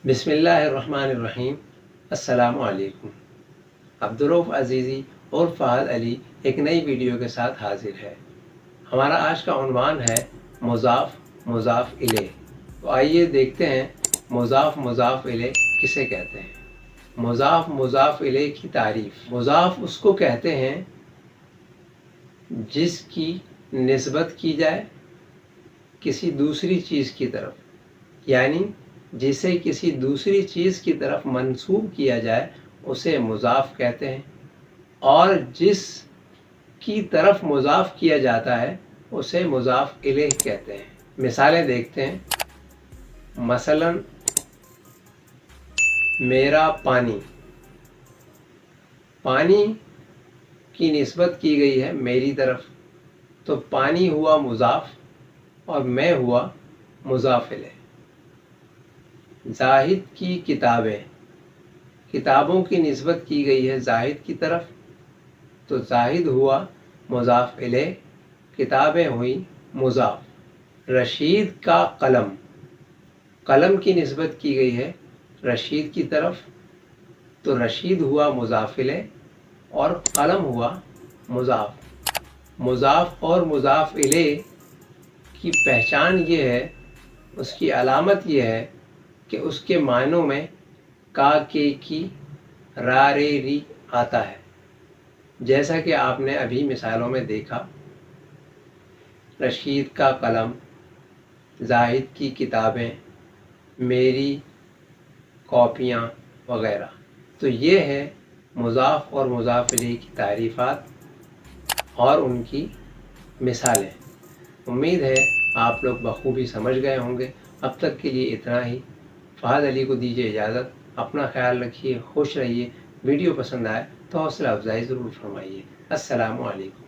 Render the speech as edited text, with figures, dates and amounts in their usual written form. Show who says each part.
Speaker 1: बिस्मिल्लाहिर्रहमानिर्रहीम। अस्सलामु अलैकुम। अब्दुर्रऊफ़ अज़ीज़ी और फ़हद अली एक नई वीडियो के साथ हाजिर है। हमारा आज का उन्वान है मुज़ाफ़ मुज़ाफ़ इलैह। तो आइए देखते हैं मुज़ाफ़ मुज़ाफ़ इलैह किसे कहते हैं। मुज़ाफ़ मुज़ाफ़ इलैह की तारीफ़। मुज़ाफ़ उसको कहते हैं जिसकी निस्बत की जाए किसी दूसरी चीज़ की तरफ, यानी जिसे किसी दूसरी चीज़ की तरफ मंसूब किया जाए उसे मुज़ाफ़ कहते हैं, और जिस की तरफ मुज़ाफ़ किया जाता है उसे मुज़ाफ़ इलैह कहते हैं। मिसालें देखते हैं। मसलन मेरा पानी, पानी की निस्बत की गई है मेरी तरफ, तो पानी हुआ मुज़ाफ़ और मैं हुआ मुज़ाफ़ इलैह। ज़ाहिद की किताबें, किताबों की निस्बत की गई है ज़ाहिद की तरफ, तो ज़ाहिद हुआ मुज़ाफ़ इलैह, किताबें हुई मुज़ाफ़। रशीद का कलम, कलम की निस्बत की गई है रशीद की तरफ, तो रशीद हुआ मुज़ाफ़ इलैह और कलम हुआ मुज़ाफ़। मुज़ाफ़ और मुज़ाफ़ इलैह की पहचान ये है, उसकी अलामत ये है कि उसके मानों में का, के, की, रा, रे, री आता है। जैसा कि आपने अभी मिसालों में देखा, रशीद का कलम, ज़ाहिद की किताबें, मेरी कॉपियाँ वगैरह। तो ये है मुज़ाफ़ और मुज़ाफ़ इलैह की तारीफ़ात और उनकी मिसालें। उम्मीद है आप लोग बखूबी समझ गए होंगे। अब तक के लिए इतना ही। फ़हद अली को दीजिए इजाज़त। अपना ख्याल रखिए, खुश रहिए। वीडियो पसंद आए तो हौसला अफजाई ज़रूर फरमाइए। अस्सलामु अलैकुम।